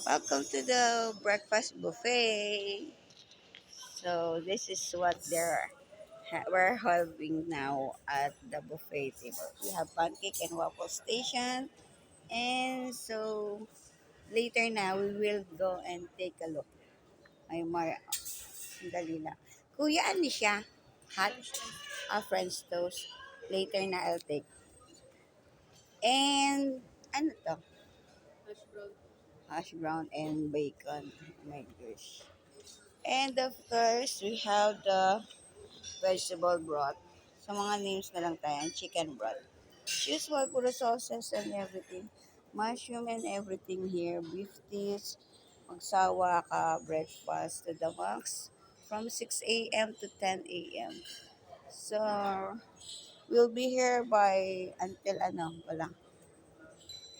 Welcome to the breakfast buffet. So this is what we're having now at the buffet table. We have pancake and waffle station, and so later now we will go and take a look. Ay Mar, dali na. Kuya, ano siya? Hot? French toast. Later na I'll take. And ano to? Hash brown and bacon. Oh my gosh. And of course, we have the vegetable broth. Sa mga names na lang tayo, chicken broth. Usual, puro sauces and everything. Mushroom and everything here. Beef tips, magsawa ka, breakfast to the max from 6 a.m. to 10 a.m. So, we'll be here by until wala,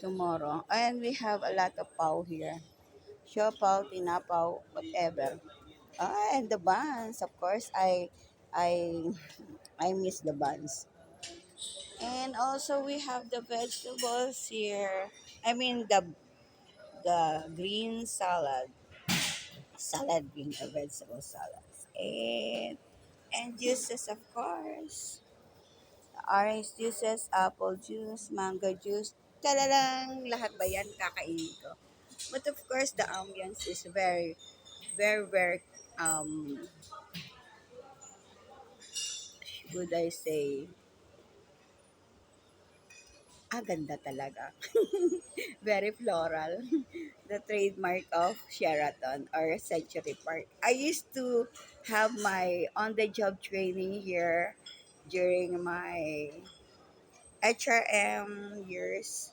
tomorrow. And we have a lot of pau here. Siopaw, tinapaw, whatever. And the buns, of course, I I miss the buns. And also we have the vegetables here. I mean the green salad, salad green or vegetable salads, and juices of course. Orange juices, apple juice, mango juice. Talalang lahat ba yan kakainin ko? But of course, the ambience is very, very, very, would I say, ganda talaga. Very floral. The trademark of Sheraton or Century Park. I used to have my on-the-job training here during my HRM years.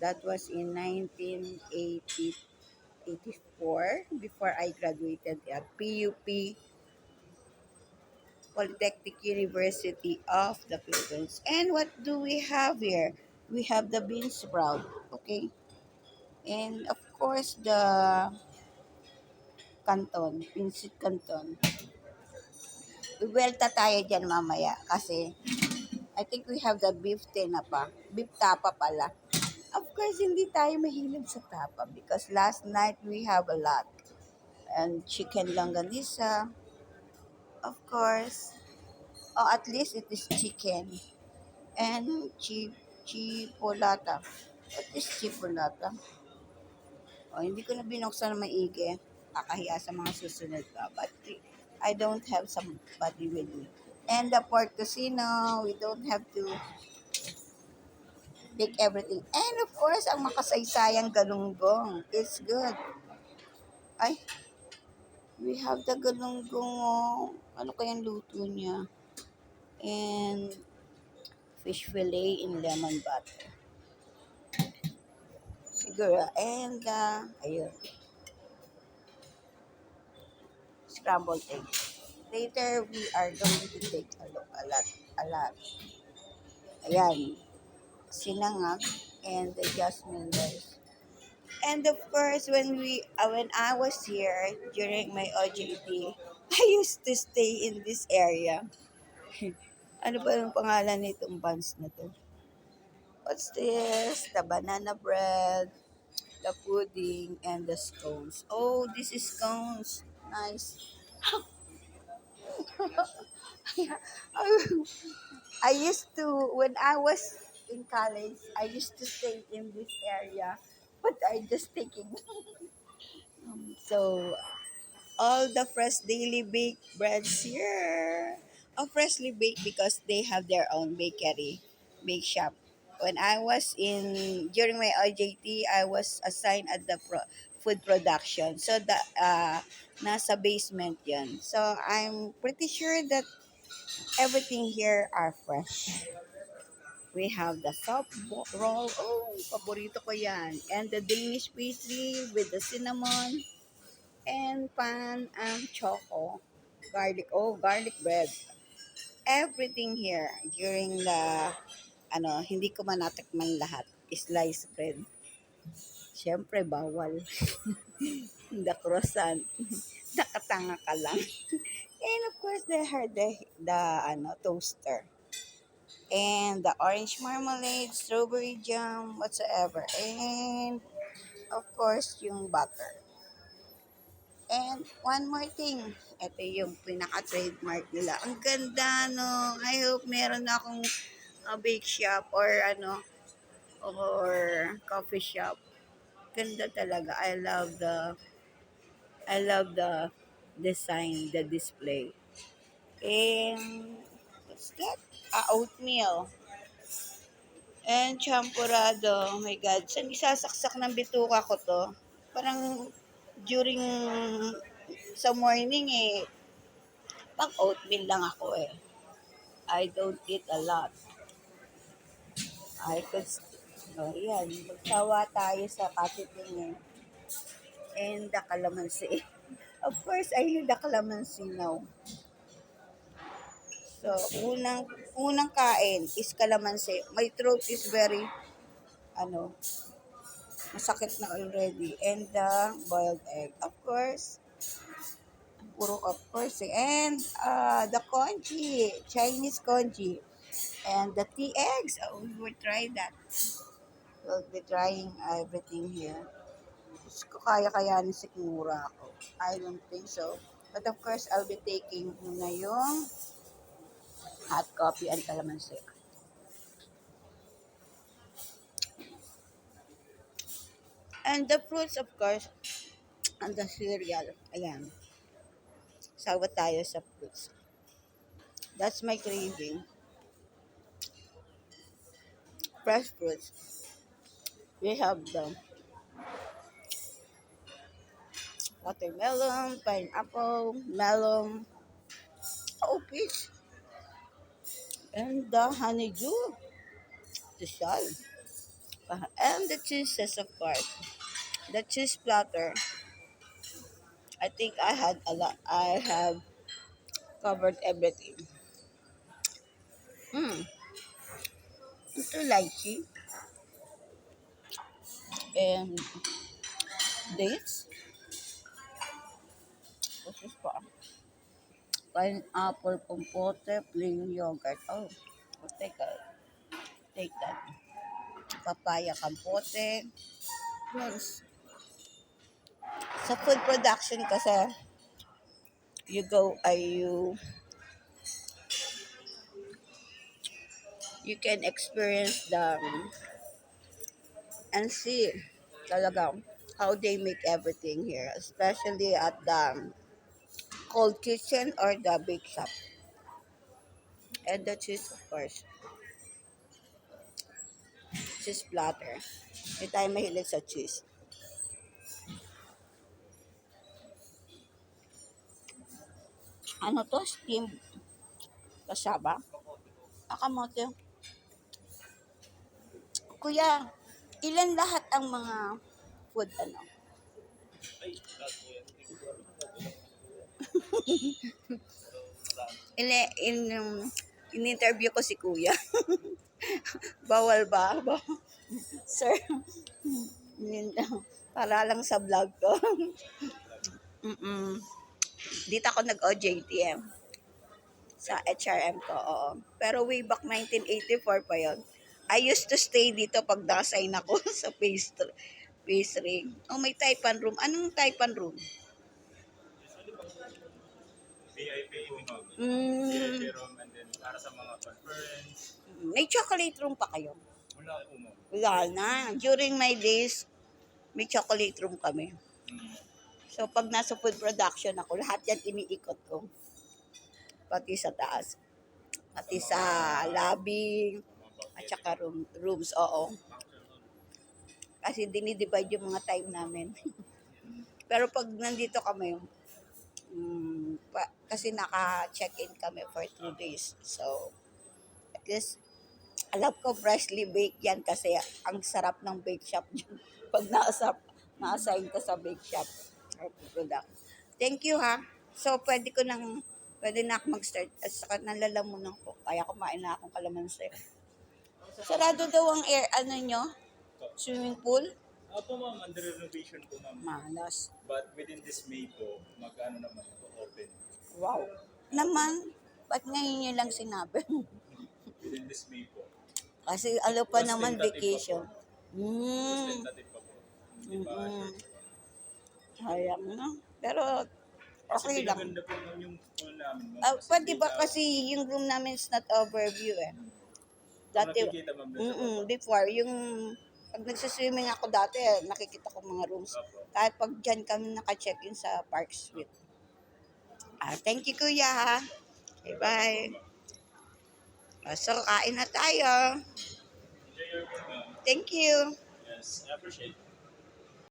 That was in 1984 before I graduated at PUP, Polytechnic University of the Philippines. And what do we have here? We have the bean sprout. Okay. And of course, the canton, Pinsit Canton. Welta tayo dyan mamaya kasi I think we have the beef tinapa. Beef tapa pala. Of course, hindi tayo mahilig sa tapa because last night we have a lot. And chicken langganisa, of course. Oh, at least it is chicken. And chipolata. What is chipolata? Oh, hindi ko na binuksan na maigi. Kakahiya sa mga susunod pa. But I don't have somebody with me. And the pork tocino, we don't have to take everything. And of course, ang makasaysayang galunggong. It's good. Ay, we have the galunggong. Oh. Ano kayang luto niya? And fish fillet in lemon butter. Siguro. And, ayun, scrambled egg. Later, we are going to take a look. A lot. Ayan, sinangag and the jasmine rice. And of course, when I was here during my OJT, I used to stay in this area. Ano ba yung pangalan nitong buns na to? What's this? The banana bread, the pudding, and the scones. Oh, this is scones. Nice. I used to, when I was in college, I used to stay in this area, but I just taking. So, all the fresh daily baked breads here. Oh, freshly baked because they have their own bake shop. When I was during my OJT, I was assigned at the food production. So, nasa basement yun. So, I'm pretty sure that everything here are fresh. We have the soft roll. Oh, paborito ko yan. And the Danish pastry with the cinnamon and pan and choco. Garlic. Oh, garlic bread. Everything here during hindi ko manatikman lahat. Sliced bread. Siyempre, bawal. The croissant. Nakatanga ka lang. And of course, the toaster. And the orange marmalade, strawberry jam, whatsoever. And of course, yung butter. And one more thing, ito yung pinaka-trademark nila. Ang ganda, no? I hope meron akong bake shop or or coffee shop. Ganda talaga. I love the design, the display. And what's that? Oatmeal. And champurrado. Oh my God. Saan isasaksak ng bituka ko to? Parang during sa morning pang oatmeal lang ako eh. I don't eat a lot. I could, yan. Magtawa tayo sa katitingin. And the calamansi. Of course, I need the calamansi now. So, unang kain is calamansi. My throat is very, ano, masakit na already. And the boiled egg. Of course, puro of course. And the congee, Chinese congee. And the tea eggs. Oh, we will try that. We'll be trying everything here. Diyos ko, kaya-kayanin sigura ako. I don't think so. But of course, I'll be taking muna yung hot coffee and calamansi. And the fruits, of course, and the cereal. Ayan. Sawa tayo sa fruits. That's my craving. Fresh fruits. We have the watermelon, pineapple, melon, peach, and the honeydew, the shell, and the cheeses, of course. The cheese platter. I think I had a lot. I have covered everything. Mm, ito lychee and dates. What is pa? Pineapple compote, plain yogurt. Oh, I'll take that. Papaya compote. Yes. Sa food production kasi, you go, you can experience the and see talaga how they make everything here, especially at the cold kitchen or the bake shop. And the cheese, of course, cheese platter. Hindi tayo mahilig sa cheese. Ano to? Steamed kasaba? Kamote. Kuya, ilan lahat ang mga food in-interview ko si kuya. Bawal ba? Sir, para lang sa vlog ko. Mm-mm. Dito ako nag-OJTM sa HRM ko, oo. Pero way back 1984 pa yon. I used to stay dito pag nakasign ako sa pastry. Oh, may Taipan room. Anong Taipan room? VIP po, ma'am. Mm, VIP room and then para sa mga conference. may chocolate room pa kayo? Wala po, ma'am. Wala na. During my days, may chocolate room kami. Mm. So, pag nasa food production ako, lahat yan iniikot ko. Pati sa taas. Pati sa lobby, at saka rooms, oo. Kasi dinidivide yung mga time namin. Pero pag nandito kami, kasi naka-check-in kami for 2 days. So, at least, alam ko freshly baked yan kasi ang sarap ng bake shop dyan. Pag na-assign ka sa bake shop or product. Thank you ha. So, pwede na ako mag-start. At saka nalalamunan ko. Kaya kumain na akong kalamansi. Sarado daw ang nyo? Swimming pool? Opo, ma'am. Under renovation po, ma'am. Malas. But within this May po, mag-ano naman po, open. Wow. Naman, ba't ngayon nyo lang sinabi? Within this May po. Kasi ano pa Mas naman tentative vacation. pa po. Mas Hmm. tentative pa po. Mm-mm. Sayang na. Pero Kasi okay lang. pinaganda po ma'am yung pool namin ma'am. Ah, Kasi pwede ba kita- kasi yung room namin is not overview eh. Dati, Makikita ma'am doon sa baba. before, yung pag nagsiswimming ako dati, nakikita ko mga rooms. Opo. Kahit pag dyan kami naka-check-in sa Park Suite. Ah, thank you kuya ha. Okay, bye. Ah, so, kain na tayo. Enjoy your meal ma'am. Thank you. Yes, I appreciate